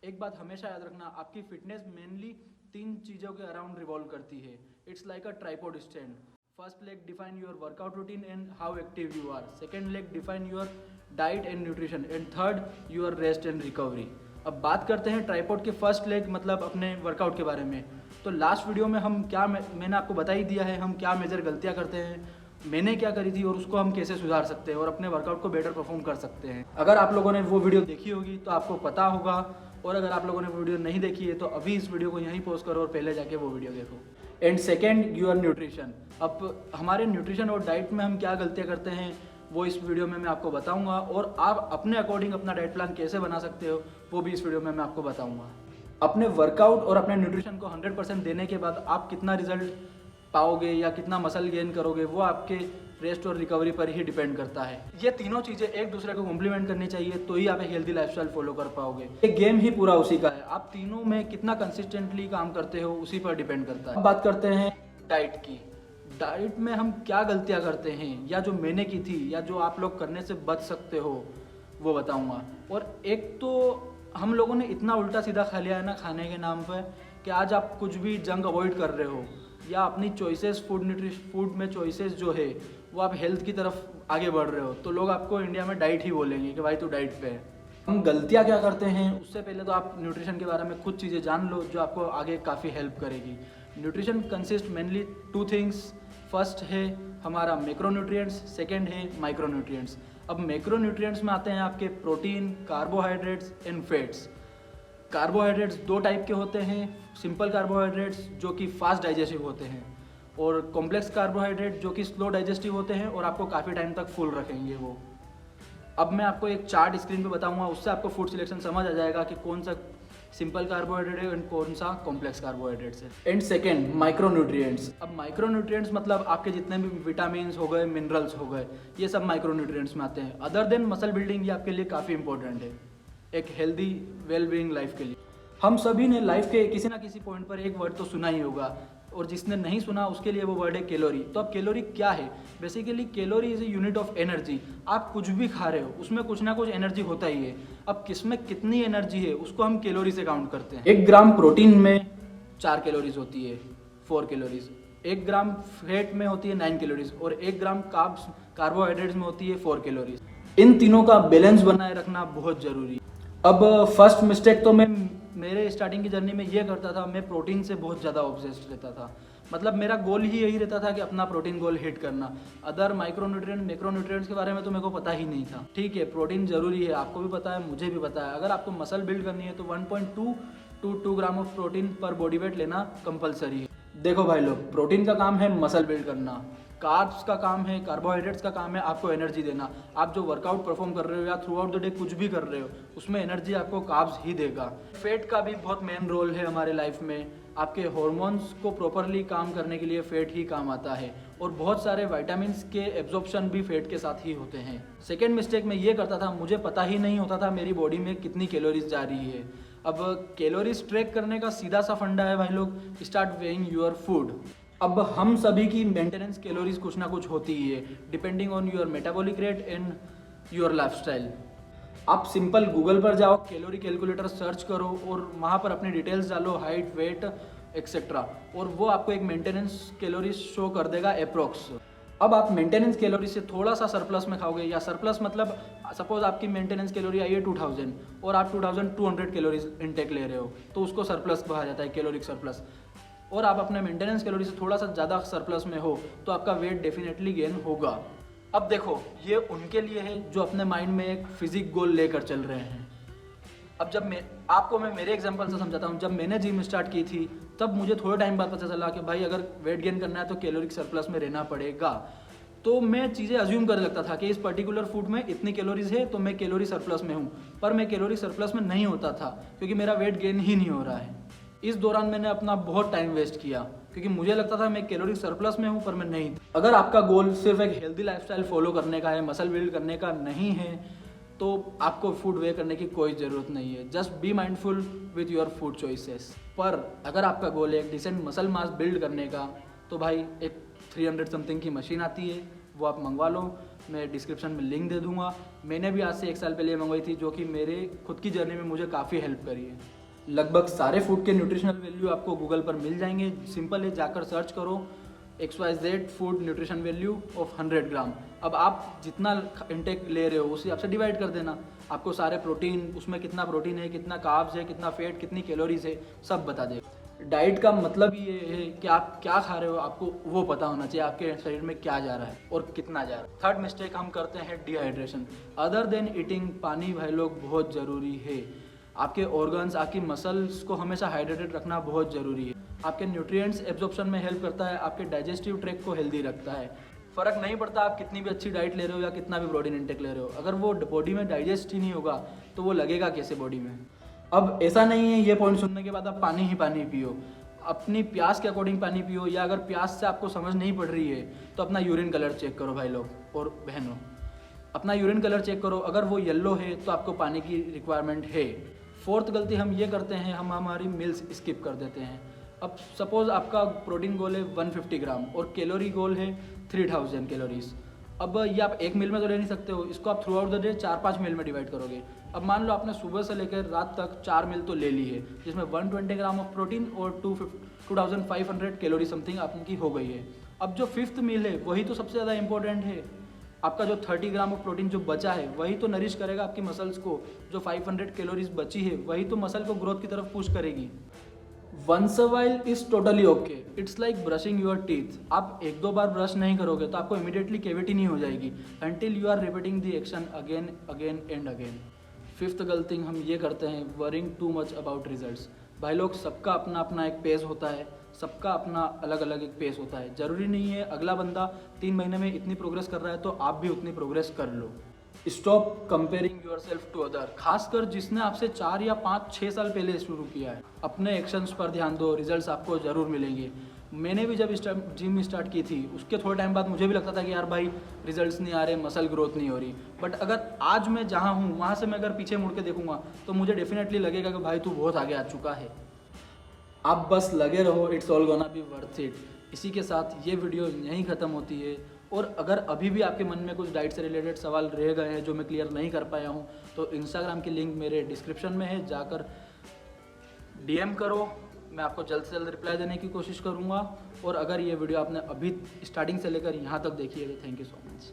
एक बात हमेशा याद रखना, आपकी फिटनेस मेनली 3 चीज़ों के अराउंड रिवॉल्व करती है। It's like a tripod stand. First leg define your workout routine and how active you are. Second leg define your diet and nutrition and third your rest and recovery. अब बात करते हैं tripod के first leg मतलब अपने workout के बारे में। तो लास्ट वीडियो में हम क्या मैंने आपको बता ही दिया है हम क्या मेजर गलतियाँ करते हैं, मैंने क्या करी थी और उसको हम कैसे सुधार सकते हैं और अपने वर्कआउट को बेटर परफॉर्म कर सकते हैं। अगर आप लोगों ने वो वीडियो देखी होगी तो आपको पता होगा, और अगर आप लोगों ने वो वीडियो नहीं देखी है तो अभी इस वीडियो को यहीं पॉज करो और पहले जाके वो वीडियो देखो। And second, your nutrition. अब हमारे न्यूट्रिशन और डाइट में हम क्या गलतियाँ करते हैं वो इस वीडियो में मैं आपको बताऊंगा, और आप अपने अकॉर्डिंग अपना डाइट प्लान कैसे बना सकते हो वो भी इस वीडियो में मैं आपको बताऊंगा। अपने वर्कआउट और अपने न्यूट्रिशन को 100% देने के बाद आप कितना रिजल्ट पाओगे या कितना मसल गेन करोगे वो आपके रेस्ट और रिकवरी पर ही डिपेंड करता है। ये तीनों चीज़ें एक दूसरे को कॉम्प्लीमेंट करनी चाहिए तो ही आप एक हेल्दी लाइफस्टाइल फॉलो कर पाओगे। ये गेम ही पूरा उसी का है, आप तीनों में कितना कंसिस्टेंटली काम करते हो उसी पर डिपेंड करता है। अब बात करते हैं डाइट की। डाइट में हम क्या गलतियाँ करते हैं या जो मैंने की थी या जो आप लोग करने से बच सकते हो वो बताऊँगा। और एक तो हम लोगों ने इतना उल्टा सीधा खा लिया है ना खाने के नाम पर कि आज आप कुछ भी जंक अवॉइड कर रहे हो या अपनी चॉइसेस फूड में चॉइसेस जो है वो आप हेल्थ की तरफ आगे बढ़ रहे हो तो लोग आपको इंडिया में डाइट ही बोलेंगे कि भाई तू डाइट पे है। हम गलतियाँ क्या करते हैं उससे पहले तो आप न्यूट्रिशन के बारे में कुछ चीज़ें जान लो जो आपको आगे काफ़ी हेल्प करेगी। Nutrition consist mainly 2 things. First है हमारा मैक्रोन्यूट्रिएंट्स, सेकेंड है माइक्रोन्यूट्रिएंट्स। अब मैक्रोन्यूट्रिएंट्स में आते हैं आपके protein, carbohydrates and fats. Carbohydrates 2 type के होते हैं, सिंपल कार्बोहाइड्रेट्स जो कि फास्ट डाइजेस्टिव होते हैं और कॉम्प्लेक्स कार्बोहाइड्रेट जो कि स्लो डाइजेस्टिव होते हैं और आपको काफ़ी टाइम तक फुल रखेंगे वो। अब मैं आपको एक चार्ट स्क्रीन पे बताऊंगा, उससे आपको फूड सिलेक्शन समझ आ जाएगा कि कौन सा सिंपल कार्बोहाइड्रेट है एंड कौन सा कॉम्प्लेक्स कार्बोहाइड्रेट्स है। And second, micronutrients. अब माइक्रोन्यूट्रिएंट्स मतलब आपके जितने भी विटामिन हो गए, मिनरल्स हो गए, ये सब माइक्रोन्यूट्रिएंट्स में आते हैं। अदर देन मसल बिल्डिंग ये आपके लिए काफ़ी इंपॉर्टेंट है एक हेल्दी वेल बीइंग लाइफ के लिए। हम सभी ने लाइफ के किसी ना किसी पॉइंट पर एक वर्ड तो सुना ही होगा, और जिसने नहीं सुना उसके लिए वो वर्ड है कैलोरी। तो अब कैलोरी क्या है? Basically calorie is a unit of energy. आप कुछ भी खा रहे हो उसमें कुछ ना कुछ एनर्जी होता ही है। अब किसमें कितनी एनर्जी है उसको हम कैलोरी से काउंट करते हैं। 1 ग्राम प्रोटीन में 4 कैलोरीज होती है, 4 कैलोरीज। 1 ग्राम फैट में होती है 9 कैलोरीज और 1 ग्राम कार्बोहाइड्रेट्स में होती है 4 कैलोरीज। इन तीनों का बैलेंस बनाए रखना बहुत जरूरी है। अब फर्स्ट मिस्टेक तो मैं मेरे स्टार्टिंग की जर्नी में ये करता था, मैं प्रोटीन से बहुत ज़्यादा ऑब्सेस्ड रहता था। मतलब मेरा गोल ही यही रहता था कि अपना प्रोटीन गोल हिट करना। अदर माइक्रोन्यूट्रिएंट मैक्रोन्यूट्रिएंट्स के बारे में तो मेरे को पता ही नहीं था। ठीक है, प्रोटीन जरूरी है, आपको भी पता है, मुझे भी पता है। अगर आपको मसल बिल्ड करनी है तो 1.2 to 2 ग्राम ऑफ प्रोटीन पर बॉडी वेट लेना कंपलसरी है। देखो भाई लोग, प्रोटीन का काम है मसल बिल्ड करना, कार्ब्स का काम है, कार्बोहाइड्रेट्स का काम है आपको एनर्जी देना। आप जो वर्कआउट परफॉर्म कर रहे हो या थ्रू आउट द डे कुछ भी कर रहे हो उसमें एनर्जी आपको कार्ब्स ही देगा। फैट का भी बहुत मेन रोल है हमारे लाइफ में। आपके हार्मोन्स को प्रॉपरली काम करने के लिए फैट ही काम आता है, और बहुत सारे विटामिन्स के एब्जॉर्प्शन भी फैट के साथ ही होते हैं। सेकेंड मिस्टेक मैं ये करता था, मुझे पता ही नहीं होता था मेरी बॉडी में कितनी कैलोरीज जा रही है। अब कैलोरीज ट्रैक करने का सीधा सा फंडा है भाई लोग, स्टार्ट वेइंग योर फूड। अब हम सभी की मेंटेनेंस कैलोरीज कुछ ना कुछ होती ही है depending on your metabolic rate and your lifestyle. आप सिंपल गूगल पर जाओ, कैलोरी कैलकुलेटर सर्च करो और वहाँ पर अपनी डिटेल्स डालो, हाइट, वेट एक्सेट्रा, और वो आपको एक मेंटेनेंस कैलोरीज शो कर देगा अप्रोक्स। अब आप मेंटेनेंस कैलोरी से थोड़ा सा सरप्लस में खाओगे, या सरप्लस मतलब सपोज आपकी मेंटेनेंस कैलोरी आई है 2000 और आप 2200 कैलोरीज इनटेक ले रहे हो तो उसको सरप्लस कहा जाता है, कैलोरिक सरप्लस। और आप अपने मेंटेनेंस कैलोरी से थोड़ा सा ज़्यादा सरप्लस में हो तो आपका वेट डेफिनेटली गेन होगा। अब देखो, ये उनके लिए है जो अपने माइंड में एक फिजिक गोल लेकर चल रहे हैं। अब जब मैं मेरे एग्जांपल से समझाता हूँ, जब मैंने जिम स्टार्ट की थी तब मुझे थोड़े टाइम बाद पता चला कि भाई अगर वेट गेन करना है तो कैलोरिक सरप्लस में रहना पड़ेगा। तो मैं चीज़ें अज्यूम कर लगता था कि इस पर्टिकुलर फूड में इतनी कैलोरीज है तो मैं कैलोरी सरप्लस में हूँ, पर मैं कैलोरी सरप्लस में नहीं होता था क्योंकि मेरा वेट गेन ही नहीं हो रहा है। इस दौरान मैंने अपना बहुत टाइम वेस्ट किया क्योंकि मुझे लगता था मैं कैलोरी सरप्लस में हूँ पर मैं नहीं। अगर आपका गोल सिर्फ एक हेल्दी लाइफस्टाइल फॉलो करने का है, मसल बिल्ड करने का नहीं है, तो आपको फूड वे करने की कोई ज़रूरत नहीं है। Just be mindful with your food choices. पर अगर आपका गोल है एक डिसेंट मसल मास बिल्ड करने का तो भाई एक 300 समथिंग की मशीन आती है, वो आप मंगवा लो। मैं डिस्क्रिप्शन में लिंक दे दूंगा। मैंने भी आज से 1 साल पहले मंगवाई थी, जो कि मेरे खुद की जर्नी में मुझे काफ़ी हेल्प करी है। लगभग सारे फूड के न्यूट्रिशनल वैल्यू आपको गूगल पर मिल जाएंगे। सिंपल है, जाकर सर्च करो XYZ food nutrition value of 100 ग्राम। अब आप जितना इंटेक ले रहे हो उसे आपसे डिवाइड कर देना, आपको सारे प्रोटीन, उसमें कितना प्रोटीन है, कितना कार्ब्स है, कितना फैट, कितनी कैलोरीज है, सब बता देगा। डाइट का मतलब ये है कि आप क्या खा रहे हो, आपको वो पता होना चाहिए आपके शरीर में क्या जा रहा है और कितना जा रहा है। थर्ड मिस्टेक हम करते हैं डिहाइड्रेशन। अदर देन ईटिंग, पानी भाई लोग बहुत ज़रूरी है। आपके ऑर्गन्स, आपकी मसल्स को हमेशा हाइड्रेटेड रखना बहुत ज़रूरी है। आपके न्यूट्रिएंट्स एब्जॉर्प्शन में हेल्प करता है, आपके डाइजेस्टिव ट्रैक को हेल्दी रखता है। फ़र्क नहीं पड़ता आप कितनी भी अच्छी डाइट ले रहे हो या कितना भी प्रोटीन इंटेक ले रहे हो, अगर वो बॉडी में डाइजेस्ट ही नहीं होगा तो वो लगेगा कैसे बॉडी में। अब ऐसा नहीं है ये पॉइंट सुनने के बाद आप पानी ही पानी पियो, अपनी प्यास के अकॉर्डिंग पानी पियो, या अगर प्यास से आपको समझ नहीं पड़ रही है तो अपना यूरिन कलर चेक करो भाई लोग और बहनों। अपना यूरिन कलर चेक करो, अगर वो येलो है तो आपको पानी की रिक्वायरमेंट है। फोर्थ गलती हम ये करते हैं, हम हमारी मील्स स्किप कर देते हैं। अब सपोज़ आपका प्रोटीन गोल है 150 ग्राम और कैलोरी गोल है 3000 कैलोरीज। अब ये आप एक मील में तो ले नहीं सकते हो, इसको आप थ्रू आउट द डे 4-5 मील में डिवाइड करोगे। अब मान लो आपने सुबह से लेकर रात तक 4 मील तो ले ली है, जिसमें 120 ग्राम ऑफ प्रोटीन और 2500 कैलोरी समथिंग आपकी हो गई है। अब जो 5th मील है वही तो सबसे ज़्यादा इंपॉर्टेंट है। आपका जो 30 ग्राम ऑफ प्रोटीन जो बचा है वही तो नरिश करेगा आपकी मसल्स को। जो 500 कैलोरीज बची है वही तो मसल को ग्रोथ की तरफ पुश करेगी। Once a while is totally okay, it's like brushing your teeth. आप 1-2 बार ब्रश नहीं करोगे तो आपको इमीडिएटली कैविटी नहीं हो जाएगी until you are repeating the action again again and again. 5th गलती हम ये करते हैं, worrying too much about results. भाई लोग, सबका अपना अपना एक पेस होता है, सबका अपना अलग अलग एक पेस होता है। ज़रूरी नहीं है अगला बंदा 3 महीने में इतनी प्रोग्रेस कर रहा है तो आप भी उतनी प्रोग्रेस कर लो। Stop comparing yourself to other, खासकर जिसने आपसे 4 या 5-6 साल पहले शुरू किया है। अपने एक्शंस पर ध्यान दो, रिजल्ट्स आपको ज़रूर मिलेंगे। मैंने भी जब जिम स्टार्ट की थी उसके थोड़े टाइम बाद मुझे भी लगता था कि यार भाई रिजल्ट्स नहीं आ रहे, मसल ग्रोथ नहीं हो रही। बट अगर आज मैं जहाँ हूँ वहाँ से मैं अगर पीछे मुड़ के देखूंगा तो मुझे डेफिनेटली लगेगा कि भाई तू बहुत आगे आ चुका है। आप बस लगे रहो, it's all gonna be worth it. इसी के साथ ये वीडियो यहीं ख़त्म होती है। और अगर अभी भी आपके मन में कुछ डाइट से रिलेटेड सवाल रह गए हैं जो मैं क्लियर नहीं कर पाया हूँ तो इंस्टाग्राम की लिंक मेरे डिस्क्रिप्शन में है, जाकर DM करो, मैं आपको जल्द से जल्द रिप्लाई देने की कोशिश करूँगा। और अगर ये वीडियो आपने अभी स्टार्टिंग से लेकर यहाँ तक देखी है तो थैंक यू सो मच।